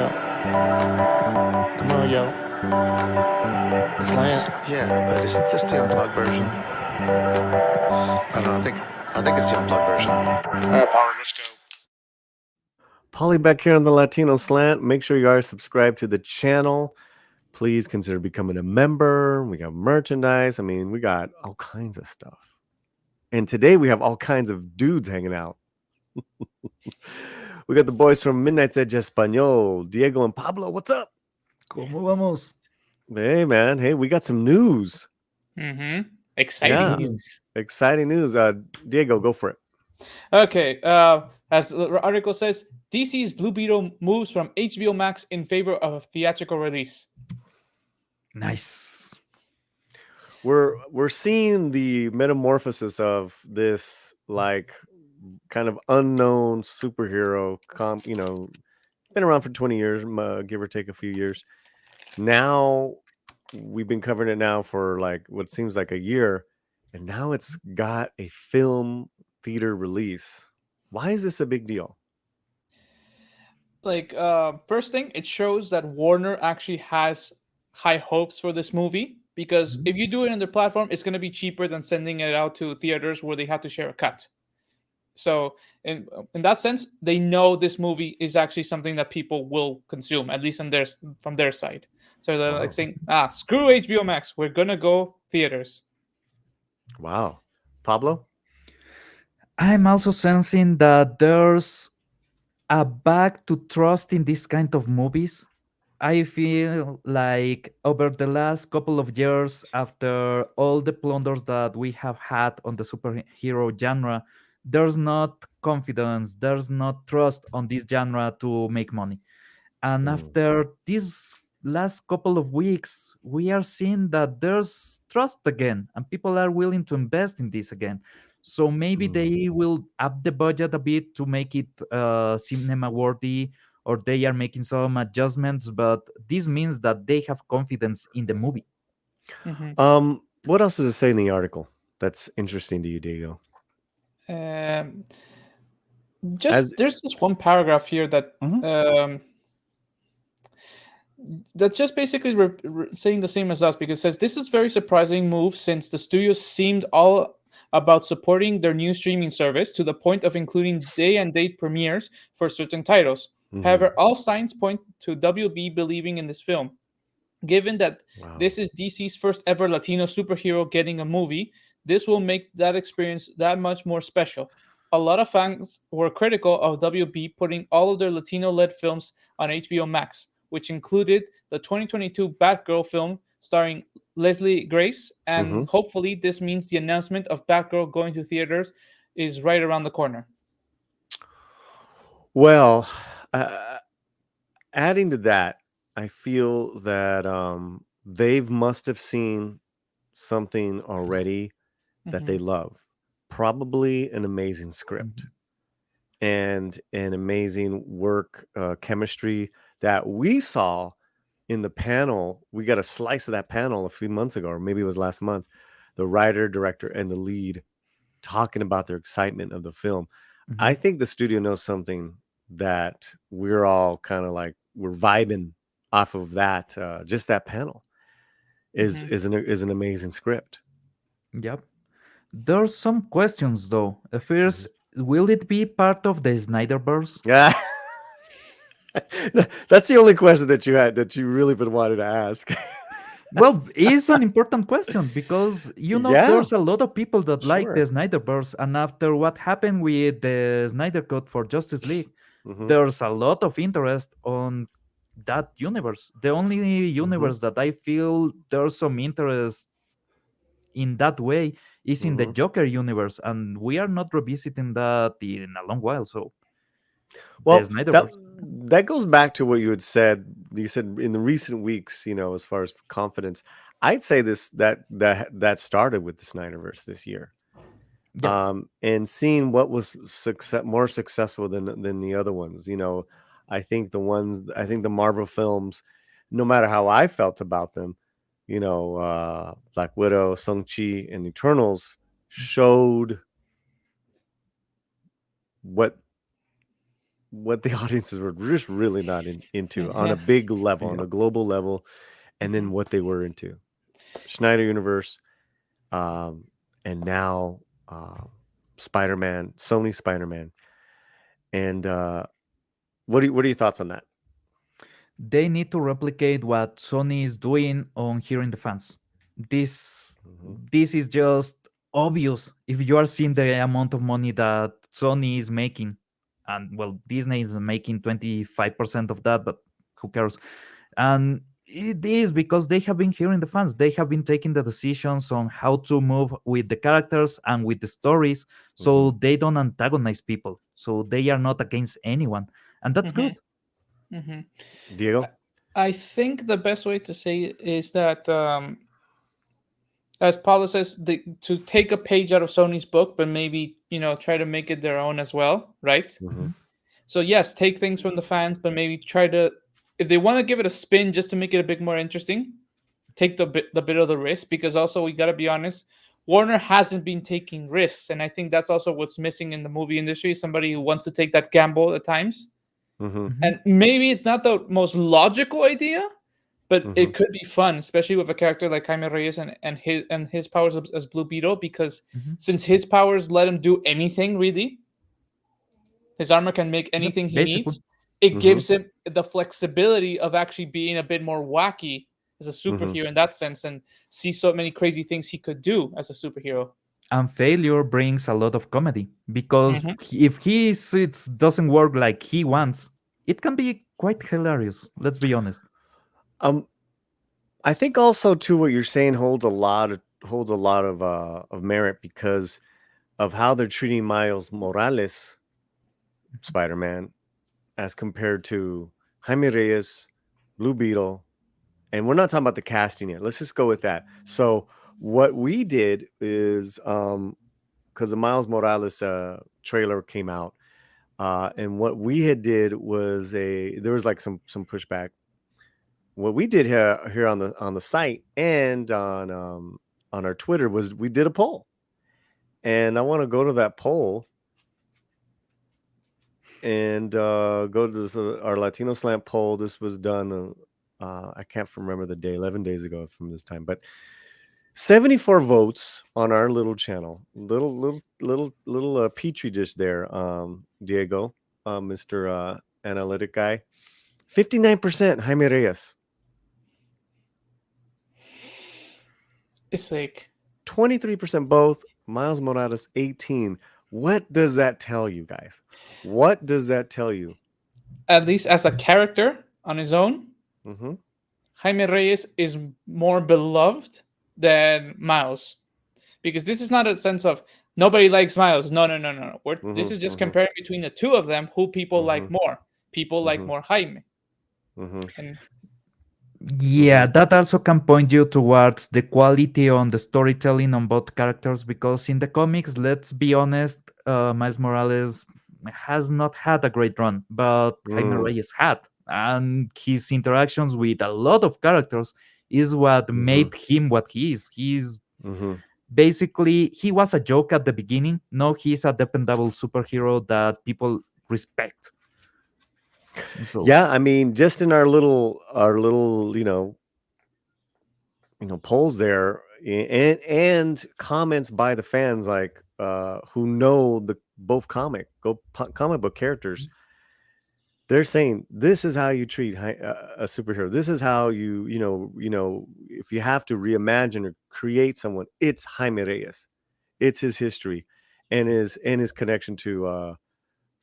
Come on, yo. Slant. Yeah, but isn't this the unplugged version? I don't know. I think it's the unplugged version. All right, Paulie, let's go. Paulie back here on the Latino Slant. Make sure you are subscribed to the channel. Please consider becoming a member. We got merchandise. I mean, we got all kinds of stuff. And today we have all kinds of dudes hanging out. We got the boys from Midnight's Edge Espanol, Diego and Pablo. What's up? ¿Cómo vamos? Hey, man. Hey, we got some news. Exciting Yeah. news. Exciting news. Diego, go for it. Okay, as the article says, DC's Blue Beetle moves from HBO Max in favor of a theatrical release. Nice. We're seeing the metamorphosis of this like kind of unknown superhero been around for 20 years, give or take a few years. Now we've been covering it now for like what seems like a year, and now it's got a film theater release. Why is this a big deal? Like, first thing, it shows that Warner actually has high hopes for this movie, because if you do it on their platform, it's going to be cheaper than sending it out to theaters where they have to share a cut. So in that sense, they know this movie is actually something that people will consume, at least from their side. So they're like saying, screw HBO Max, we're gonna go theaters. Wow. Pablo? I'm also sensing that there's a back to trust in this kind of movies. I feel like over the last couple of years, after all the blunders that we have had on the superhero genre, there's not confidence, there's not trust on this genre to make money. And after these last couple of weeks, we are seeing that there's trust again, and people are willing to invest in this again. So maybe they will up the budget a bit to make it cinema worthy, or they are making some adjustments. But this means that they have confidence in the movie. What else does it say in the article that's interesting to you, Diego? There's just one paragraph here that that's just basically saying the same as us, because it says this is very surprising move since the studio seemed all about supporting their new streaming service to the point of including day and date premieres for certain titles. However, all signs point to WB believing in this film. Given that this is DC's first ever Latino superhero getting a movie, this will make that experience that much more special. A lot of fans were critical of WB putting all of their Latino-led films on HBO Max, which included the 2022 Batgirl film starring Leslie Grace, and hopefully this means the announcement of Batgirl going to theaters is right around the corner. Well, adding to that, I feel that they must have seen something already that they love. Probably an amazing script and an amazing work chemistry that we saw in the panel. We got a slice of that panel a few months ago, or maybe it was last month. The writer, director, and the lead talking about their excitement of the film. I think the studio knows something that we're all kind of like we're vibing off of that. Just that panel is an amazing script. Yep. There's some questions though. First, will it be part of the Snyderverse? Yeah. That's the only question that you had that you really been wanting to ask. Well, it's an important question because there's a lot of people that like the Snyderverse, and after what happened with the Snyder Cut for Justice League, there's a lot of interest on that universe. The only universe that I feel there's some interest in that way is in the Joker universe, and we are not revisiting that in a long while. So, well, that goes back to what you had said. You said in the recent weeks, as far as confidence, I'd say that started with the Snyderverse this year. And seeing what was more successful than the other ones. I think the Marvel films, no matter how I felt about them, Black Widow, Shang-Chi, and what the audiences were just really not into on a big level, on Yeah. a global level, and then what they were into. Schneider Universe, um, and now Spider-Man, Sony Spider-Man. And what are your thoughts on that? They need to replicate what Sony is doing on hearing the fans. This Mm-hmm. this is just obvious if you are seeing the amount of money that Sony is making. And well, Disney is making 25% of that, but who cares? And it is because they have been hearing the fans. They have been taking the decisions on how to move with the characters and with the stories, Mm-hmm. so they don't antagonize people. So they are not against anyone. And that's Hmm. good. Hmm. Diego? I think the best way to say it is that, as Paulo says, to take a page out of Sony's book, but maybe try to make it their own as well, right? Mm-hmm. Mhm. So yes, take things from the fans, but maybe try to, if they want to give it a spin just to make it a bit more interesting, take the bit of the risk, because also we got to be honest, Warner hasn't been taking risks, and I think that's also what's missing in the movie industry. Somebody who wants to take that gamble at times, Mm-hmm. Mhm. and maybe it's not the most logical idea, but Mm-hmm. it could be fun, especially with a character like Jaime Reyes and his powers as Blue Beetle, because Mhm. since his powers let him do anything really, his armor can make Yep, anything he basically. needs. It Mm-hmm. gives him the flexibility of actually being a bit more wacky as a Mm-hmm. superhero in that sense, and see so many crazy things he could do as a superhero. And failure brings a lot of comedy because Hmm. if it doesn't work like he wants, it can be quite hilarious. Let's be honest. Um, I think also too what you're saying holds a lot of merit because of how they're treating Miles Morales Spider-Man as compared to Jaime Reyes, Blue Beetle, and we're not talking about the casting yet. Let's just go with that. So what we did is because the Miles Morales trailer came out, and what we had did was there was like some pushback. What we did here on the site and on our Twitter was we did a poll, and I want to go to that poll and go to this our Latino Slant poll. This was done. I can't remember the day, 11 days ago from this time, but 74 votes on our little channel, little petri dish there. Diego, Mr. Analytic guy, 59% Jaime Reyes, It's like, 23% both. Miles Morales 18. What does that tell you guys? What does that tell you? at least as a character on his own, Mm-hmm. Jaime Reyes is more beloved than Miles, because this is not a sense of nobody likes Miles. No, no, no, no, no. This Mm-hmm. is just Mm-hmm. comparing between the two of them, who people Mm-hmm. like more. People like Mm-hmm. more Jaime, Mm-hmm. and Yeah, that also can point you towards the quality on the storytelling on both characters because in the comics, let's be honest, Miles Morales has not had a great run, but Jaime Mm-hmm. Reyes had. And his interactions with a lot of characters is what Mm-hmm. made him what he is. He's Mm-hmm. basically, he was a joke at the beginning. Now he's a dependable superhero that people respect. So, Yeah, I mean, just in our little, polls there, and comments by the fans, like who know the both comic book characters. They're saying this is how you treat a superhero. This is how if you have to reimagine or create someone, it's Jaime Reyes. It's his history, and his connection to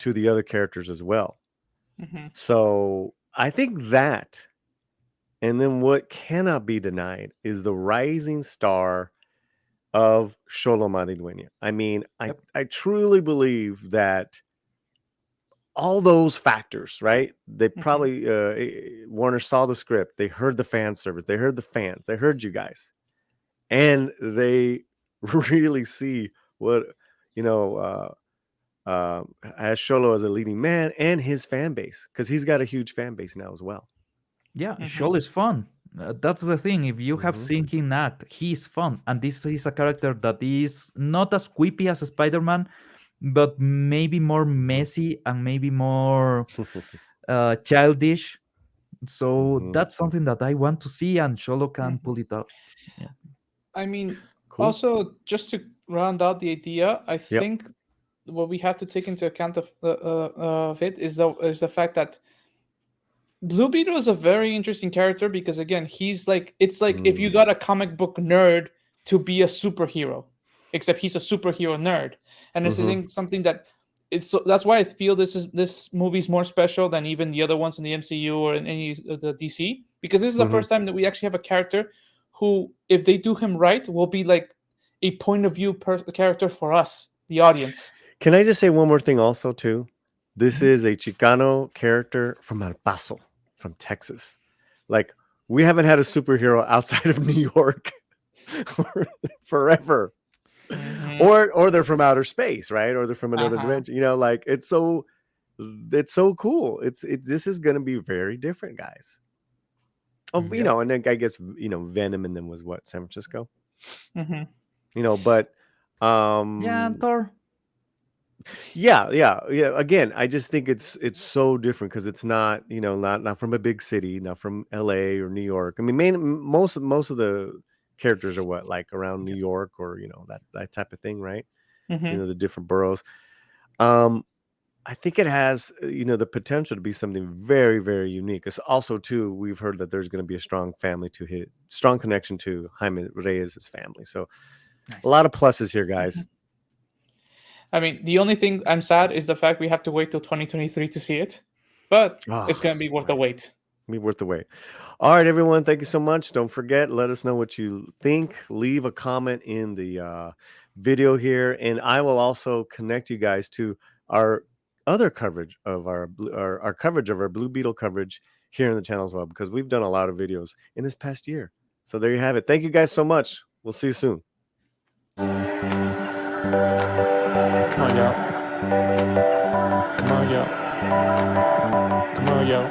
the other characters as well. mhm, So I think that, and then what cannot be denied is the rising star of Xolo Maridueña. I mean, yep. I truly believe that all those factors, right? They mhm, probably Warner saw the script, they heard the fan service, they heard the fans, they heard you guys, and they really see what you know as Xolo as a leading man and his fan base, because he's got a huge fan base now as well. Yeah, mhm, Shoal is fun. That's the thing. If you have Mm-hmm. seen him act, he's fun. And this is a character that is not as quippy as Spider Man, but maybe more messy and maybe more childish. So Mhm. that's something that I want to see, and Sholo can Mhm. pull it off. Yeah. I mean, Cool. also just to round out the idea, I Yep. think what we have to take into account of it is the fact that Blue Beetle is a very interesting character because again, he's like it's like if you Mm. got a comic book nerd to be a superhero, except he's a superhero nerd, and it's I Mhm. think something that that's why I feel this movie's more special than even the other ones in the MCU or in any of the DC because this is the Mhm. first time that we actually have a character who, if they do him right, will be like a point of view character for us, the audience. Can I just say one more thing also too? This Mhm. is a Chicano character from El Paso, from Texas. Like we haven't had a superhero outside of New York forever. Mhm. Or they're from outer space, right? Or they're from another Uh-huh. dimension. You know, like it's so cool. This is gonna be very different, guys. Oh, you Yep. know, and then I guess Venom and then was what, San Francisco? Mhm. You know, but Yeah, and Thor. yeah. Again, I just think it's so different because it's not, not from a big city, not from LA or New York. I mean, most of the characters are what, like around New York or that type of thing, right? Mhm. The different boroughs. Um, I think it has, the potential to be something very, very unique. It's also too, we've heard that there's going to be a strong strong connection to Jaime Reyes' family. So a Nice. lot of pluses here, guys. I mean, the only thing I'm sad is the fact we have to wait till 2023 to see it, but it's Oh, going to be worth the right. wait. Be worth the wait. All right, everyone. Thank you so much. Don't forget, let us know what you think. Leave a comment in the video here, and I will also connect you guys to our other coverage of our coverage of our Blue Beetle coverage here in the channel as well, because we've done a lot of videos in this past year. So there you have it. Thank you guys so much. We'll see you soon. Come on, yo. Come on, yo. Come on, yo.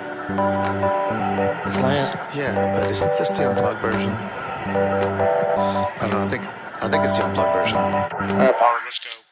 It's land. Yeah, but is this the unplugged version? I don't know. I think it's the unplugged version. All right, Paulie, let's go.